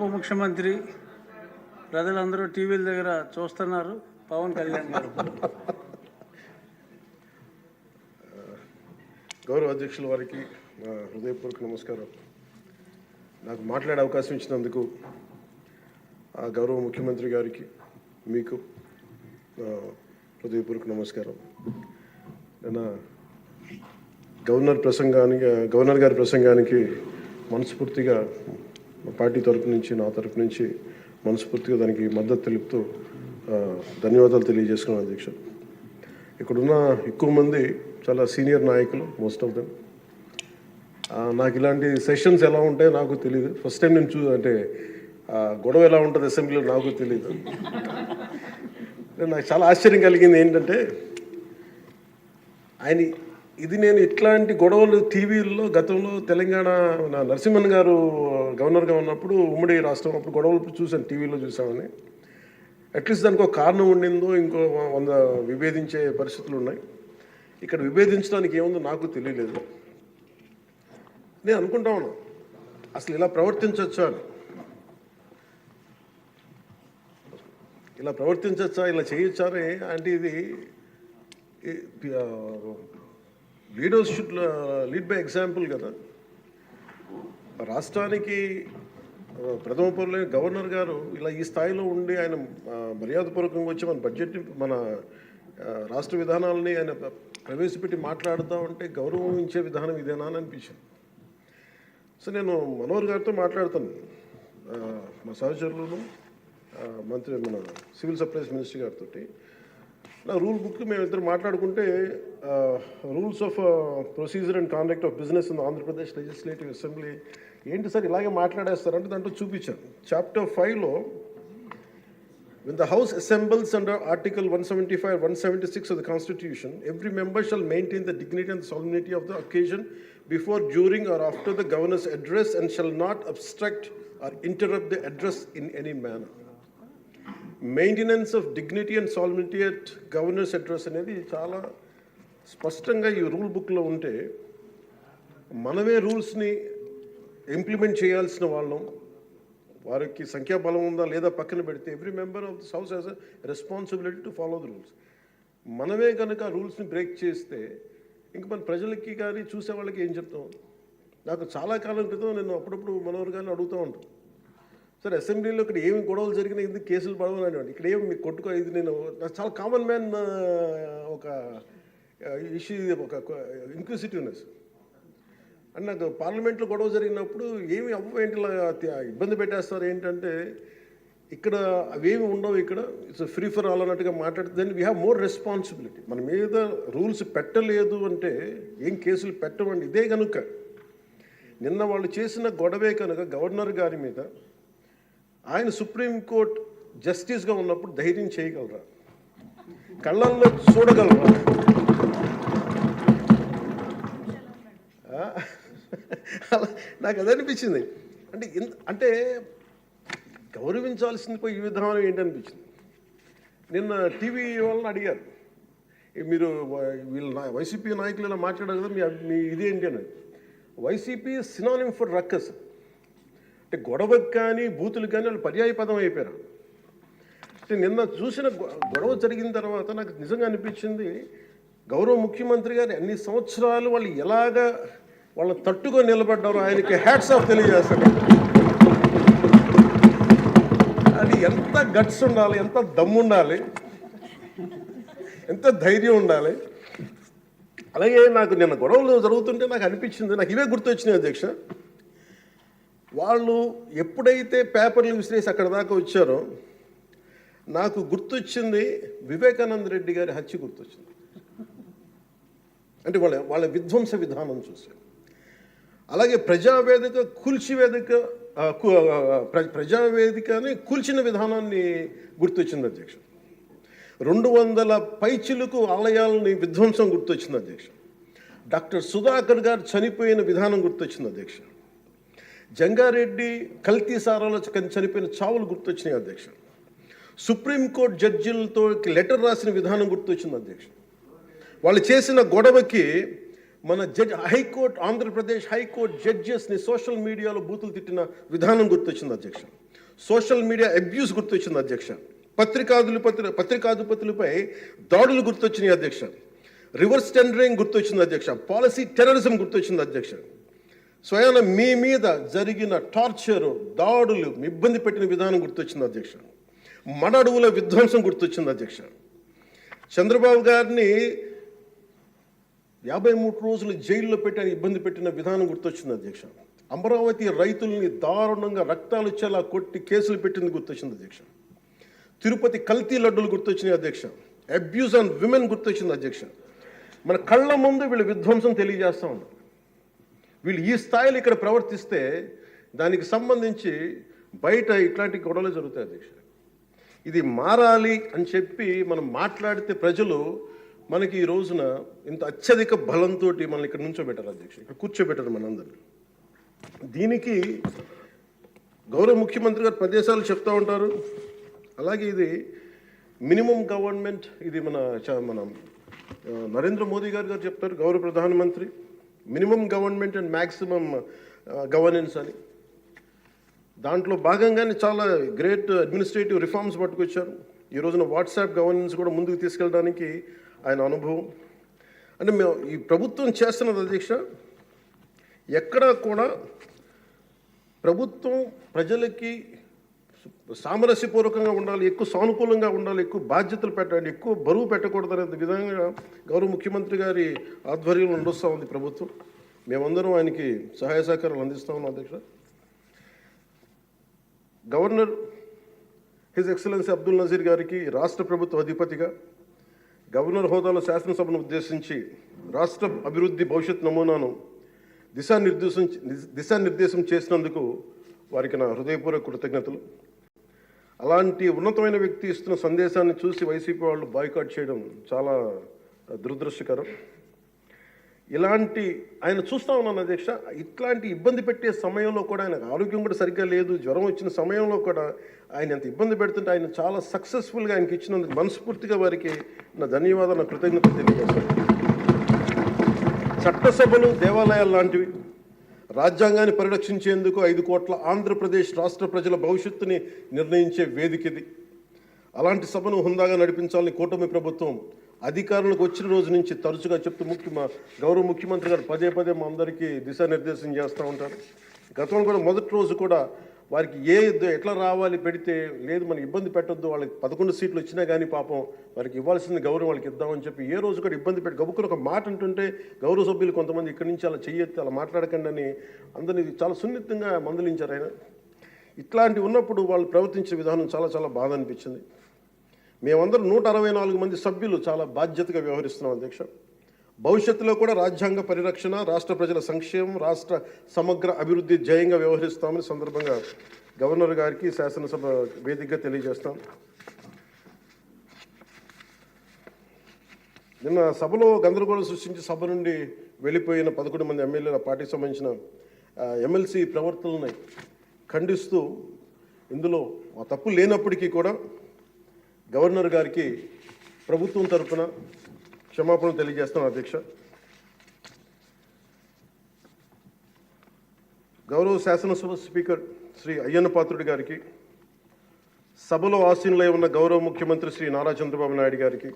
ఉప ముఖ్యమంత్రి ప్రజలందరూ టీవీల దగ్గర చూస్తున్నారు. పవన్ కళ్యాణ్ గారు. గౌరవ అధ్యక్షుల వారికి హృదయపూర్వక నమస్కారం. నాకు మాట్లాడే అవకాశం ఇచ్చినందుకు గౌరవ ముఖ్యమంత్రి గారికి మీకు హృదయపూర్వక నమస్కారం. నేను గవర్నర్ గారి ప్రసంగానికి మనస్ఫూర్తిగా పార్టీ తరపు నుంచి నా తరపు నుంచి మనస్ఫూర్తిగా దానికి మద్దతు తెలుపుతూ ధన్యవాదాలు తెలియజేసుకున్నాను అధ్యక్ష. ఇక్కడున్న ఎక్కువ మంది చాలా సీనియర్ నాయకులు, మోస్ట్ ఆఫ్ దెమ్. నాకు ఇలాంటి సెషన్స్ ఎలా ఉంటాయో నాకు తెలియదు. ఫస్ట్ టైం నేను అంటే గొడవ ఎలా ఉంటుంది అసెంబ్లీలో నాకు తెలియదు. నాకు చాలా ఆశ్చర్యం కలిగింది ఏంటంటే నేను ఇట్లాంటి గొడవలు టీవీల్లో గతంలో తెలంగాణ నరసింహన్ గారు గవర్నర్గా ఉన్నప్పుడు ఉమ్మడి రాష్ట్రం అప్పుడు గొడవలు చూశాను, టీవీలో చూసామని. అట్లీస్ట్ దానికి ఒక కారణం ఉండిందో ఇంకో 100 విభేదించే పరిస్థితులు ఉన్నాయి. ఇక్కడ విభేదించడానికి ఏముందో నాకు తెలియలేదు. నేను అనుకుంటా ఉన్నా అసలు ఇలా ప్రవర్తించవచ్చా అని, ఇలా చేయొచ్చా అని. అంటే ఇది leaders should lead by example కదా. రాష్ట్రానికి ప్రథమ పౌరులైన గవర్నర్ గారు ఇలా ఈ స్థాయిలో ఉండి ఆయన మర్యాదపూర్వకంగా వచ్చి మన బడ్జెట్ మన రాష్ట్ర విధానాలని ఆయన ప్రవేశపెట్టి మాట్లాడుతూ ఉంటే గౌరవించే విధానం ఇదేనా అని అనిపించింది. సో నేను మనోహర్ గారితో మాట్లాడుతాను, మా సహచరులను మన సివిల్ సప్లైస్ మినిస్టర్ గారితో. నా రూల్ బుక్ మేమిద్దరు మాట్లాడుకుంటే rules of procedure and conduct of business in Andhra Pradesh legislative assembly ఏంటి సార్ ఇలాగే మాట్లాడేస్తారంటే దాంట్లో చూపించాను. చాప్టర్ 5లో when the house assembles under article 175 176 of the constitution, every member shall maintain the dignity and solemnity of the occasion before, during or after the governor's address and shall not obstruct or interrupt the address in any manner. Maintenance of dignity and salinity at governors address అనేది చాలా స్పష్టంగా ఈ rule బుక్లో ఉంటే మనమే రూల్స్ని implement చేయాల్సిన వాళ్ళం. వారికి సంఖ్యాబలం ఉందా లేదా పక్కన పెడితే every member of this house has a responsibility to follow the rules. మనమే కనుక రూల్స్ని బ్రేక్ చేస్తే ఇంక మన ప్రజలకి కానీ చూసే వాళ్ళకి ఏం చెప్తాం. నాకు చాలా కాలం క్రితం నేను అప్పుడప్పుడు మనోహర్ గారిని అడుగుతూ ఉంటాను, సార్ అసెంబ్లీలో ఇక్కడ ఏమి గొడవలు జరిగినా ఎందుకు కేసులు పడవని. ఇక్కడ ఏమి మీకు కొట్టుకో, ఇది నాకు చాలా కామన్ మ్యాన్ ఒక ఇష్యూ, ఒక ఇంక్విజిటివ్నెస్. అండ్ నాకు పార్లమెంట్లో గొడవ జరిగినప్పుడు ఏమి ఏంటి ఇబ్బంది పెట్టేస్తారు ఏంటంటే ఇక్కడ అవేమి ఉండవు, ఇక్కడ ఇట్స్ ఫ్రీ ఫర్ ఆల్ అన్నట్టుగా మాట్లాడితే then we have more responsibility. మన మీద రూల్స్ పెట్టలేదు అంటే ఏం కేసులు పెట్టమండి. ఇదే కనుక నిన్న వాళ్ళు చేసిన గొడవే కనుక గవర్నర్ గారి మీద ఆయన సుప్రీంకోర్టు జస్టిస్గా ఉన్నప్పుడు ధైర్యం చేయగలరా, కళ్ళల్లో చూడగలరా? నాకు అది అనిపించింది. అంటే గౌరవించాల్సింది పోయి ఈ విధానం ఏంటనిపించింది. నిన్న టీవీ వాళ్ళని అడిగారు, మీరు వీళ్ళ వైసీపీ నాయకులు ఇలా మాట్లాడారు కదా, మీ ఇదేంటి అని. YCP synonym for ruckus. అంటే గొడవకు కానీ బూతులు కానీ వాళ్ళు పర్యాయ పదం అయిపోయారు. అంటే నిన్న చూసిన గొడవ జరిగిన తర్వాత నాకు నిజంగా అనిపించింది, గౌరవ ముఖ్యమంత్రి గారు అన్ని సంవత్సరాలు వాళ్ళు ఎలాగా వాళ్ళ తట్టుగా నిలబడ్డారో ఆయనకి హ్యాట్స్ ఆఫ్ తెలియజేస్తాడు. అది ఎంత గట్స్ ఉండాలి, ఎంత దమ్ము ఉండాలి, ఎంత ధైర్యం ఉండాలి. అలాగే నాకు నిన్న గొడవలు జరుగుతుంటే నాకు అనిపించింది, నాకు ఇవే గుర్తొచ్చినాయి అధ్యక్ష. వాళ్ళు ఎప్పుడైతే పేపర్లు విసిరేసి అక్కడ దాకా వచ్చారో నాకు గుర్తొచ్చింది వివేకానంద రెడ్డి గారి హత్య గుర్తొచ్చింది. అంటే వాళ్ళ విధ్వంస విధానం చూశారు. అలాగే ప్రజావేదికని కూల్చిన విధానాన్ని గుర్తొచ్చింది అధ్యక్ష. 200 పైచిలకు ఆలయాలని విధ్వంసం గుర్తొచ్చింది అధ్యక్ష. డాక్టర్ సుధాకర్ గారు చనిపోయిన విధానం గుర్తొచ్చింది అధ్యక్ష. జంగారెడ్డి కల్తీ సారాలో చనిపోయిన చావులు గుర్తొచ్చినాయి అధ్యక్ష. సుప్రీంకోర్టు జడ్జిలతో లెటర్ రాసిన విధానం గుర్తొచ్చింది అధ్యక్ష. వాళ్ళు చేసిన గొడవకి మన హైకోర్టు ఆంధ్రప్రదేశ్ హైకోర్టు జడ్జెస్ని సోషల్ మీడియాలో బూతులు తిట్టిన విధానం గుర్తొచ్చింది అధ్యక్ష. సోషల్ మీడియా అబ్యూస్ గుర్తొచ్చింది అధ్యక్ష, పత్రికాధిపతులపై దాడులు గుర్తొచ్చినాయి అధ్యక్ష, రివర్స్ టెండరింగ్ గుర్తొచ్చింది అధ్యక్ష, పాలసీ టెర్రరిజం గుర్తొచ్చింది అధ్యక్ష, స్వయాన మీ మీద జరిగిన టార్చరు, దాడులు, ఇబ్బంది పెట్టిన విధానం గుర్తొచ్చింది అధ్యక్ష, మన అడవుల విధ్వంసం గుర్తొచ్చింది అధ్యక్ష, చంద్రబాబు గారిని 53 రోజులు జైల్లో పెట్టి ఇబ్బంది పెట్టిన విధానం గుర్తొచ్చింది అధ్యక్ష, అమరావతి రైతుల్ని దారుణంగా రక్తాలు వచ్చేలా కొట్టి కేసులు పెట్టింది గుర్తొచ్చింది అధ్యక్ష, తిరుపతి కల్తీ లడ్డులు గుర్తొచ్చినాయి అధ్యక్ష, అబ్యూస్ ఆన్ విమెన్ గుర్తొచ్చింది అధ్యక్ష. మన కళ్ళ ముందు వీళ్ళు విధ్వంసం తెలియజేస్తూ ఉన్నారు. వీళ్ళు ఈ స్థాయిలో ఇక్కడ ప్రవర్తిస్తే దానికి సంబంధించి బయట ఇట్లాంటి గొడవలు జరుగుతాయి అధ్యక్ష. ఇది మారాలి అని చెప్పి మనం మాట్లాడితే ప్రజలు మనకి ఈ రోజున ఇంత అత్యధిక బలంతో మనల్ని ఇక్కడ నుంచోబెట్టారు అధ్యక్ష, ఇక్కడ కూర్చోబెట్టారు మనందరినీ. దీనికి గౌరవ ముఖ్యమంత్రి గారు ప్రదేశాలు చెప్తూ ఉంటారు. అలాగే ఇది మినిమం గవర్నమెంట్, ఇది మన నరేంద్ర మోదీ గారు చెప్తారు, గౌరవ ప్రధానమంత్రి, minimum government and maximum governance అని. దాంట్లో భాగంగానే చాలా గ్రేట్ అడ్మినిస్ట్రేటివ్ రిఫార్మ్స్ పట్టుకొచ్చారు. ఈ రోజున వాట్సాప్ గవర్నెన్స్ కూడా ముందుకు తీసుకెళ్ళడానికి ఆయన అనుభవం. అంటే మేము ఈ ప్రభుత్వం చేస్తున్నది అధ్యక్ష, ఎక్కడా కూడా ప్రభుత్వం ప్రజలకి సామరస్యపూర్వకంగా ఉండాలి, ఎక్కువ సానుకూలంగా ఉండాలి, ఎక్కువ బాధ్యతలు పెట్టాలి, ఎక్కువ బరువు పెట్టకూడదు అనే విధంగా గౌరవ ముఖ్యమంత్రి గారి ఆధ్వర్యంలో నడుస్తూ ఉంది ప్రభుత్వం. మేమందరం ఆయనకి సహాయ సహకారాలు అందిస్తూ ఉన్నాం అధ్యక్ష. Governor his excellency Abdul Nazeer గారికి రాష్ట్ర ప్రభుత్వ అధిపతిగా గవర్నర్ హోదాలో శాసనసభను ఉద్దేశించి రాష్ట్ర అభివృద్ధి భవిష్యత్ నమూనాను దిశానిర్దేశం చేసినందుకు వారికి నా హృదయపూర్వక కృతజ్ఞతలు. అలాంటి ఉన్నతమైన వ్యక్తి ఇస్తున్న సందేశాన్ని చూసి వైసీపీ వాళ్ళు బాయ్కాట్ చేయడం చాలా దురదృష్టకరం. ఇలాంటి ఆయన చూస్తూ ఉన్నాను అధ్యక్ష, ఇట్లాంటి ఇబ్బంది పెట్టే సమయంలో కూడా ఆయన ఆరోగ్యం కూడా సరిగ్గా లేదు, జ్వరం వచ్చిన సమయంలో కూడా ఆయన ఎంత ఇబ్బంది పెడుతుంటే ఆయన చాలా సక్సెస్ఫుల్గా ఆయనకి ఇచ్చినందుకు మనస్ఫూర్తిగా వారికి నా ధన్యవాదాలు, నా కృతజ్ఞతలు తెలియజేస్తాను. చట్టసభలు దేవాలయాలు లాంటివి, రాజ్యాంగాన్ని పరిరక్షించేందుకు 5 కోట్ల ఆంధ్రప్రదేశ్ రాష్ట్ర ప్రజల భవిష్యత్తుని నిర్ణయించే వేదిక ఇది. అలాంటి సభను హుందాగా నడిపించాలని కూటమి ప్రభుత్వం అధికారులకు వచ్చిన రోజు నుంచి తరచుగా చెప్తూ గౌరవ ముఖ్యమంత్రి గారు పదే పదే మా అందరికీ దిశానిర్దేశం చేస్తూ ఉంటారు. గతంలో కూడా మొదటి రోజు కూడా వారికి ఎట్లా రావాలి పెడితే లేదు మనం ఇబ్బంది పెట్టొద్దు, వాళ్ళకి 11 సీట్లు వచ్చినా కానీ పాపం వారికి ఇవ్వాల్సింది గౌరవం వాళ్ళకి ఇద్దామని చెప్పి ఏ రోజు కూడా ఇబ్బంది పెట్టి గబుక్కుని ఒక మాట అంటుంటే గౌరవ సభ్యులు కొంతమంది ఇక్కడి నుంచి అలా చెయ్యొద్దు, అలా మాట్లాడకండి అని అందరినీ చాలా సున్నితంగా మందలించారు ఆయన. ఇట్లాంటి ఉన్నప్పుడు వాళ్ళు ప్రవర్తించే విధానం చాలా చాలా బాధ అనిపించింది. మేమందరం 164 మంది సభ్యులు చాలా బాధ్యతగా వ్యవహరిస్తున్నాం అధ్యక్ష. భవిష్యత్తులో కూడా రాజ్యాంగ పరిరక్షణ, రాష్ట్ర ప్రజల సంక్షేమం, రాష్ట్ర సమగ్ర అభివృద్ధి జయంగా వ్యవహరిస్తామని సందర్భంగా గవర్నర్ గారికి శాసనసభ వేదికగా తెలియజేస్తాం. నిన్న సభలో గందరగోళం సృష్టించి సభ నుండి వెళ్ళిపోయిన 11 మంది ఎమ్మెల్యేల పార్టీకి సంబంధించిన ఎమ్మెల్సీ ప్రవర్తనని ఖండిస్తూ ఇందులో ఆ తప్పు లేనప్పటికీ కూడా గవర్నర్ గారికి ప్రభుత్వం తరఫున క్షమాపణ తెలియజేస్తాను అధ్యక్ష. గౌరవ శాసనసభ స్పీకర్ శ్రీ అయ్యన్న పాత్రుడి గారికి, సభలో ఆసీనులై ఉన్న గౌరవ ముఖ్యమంత్రి శ్రీ నారా చంద్రబాబు నాయుడు గారికి,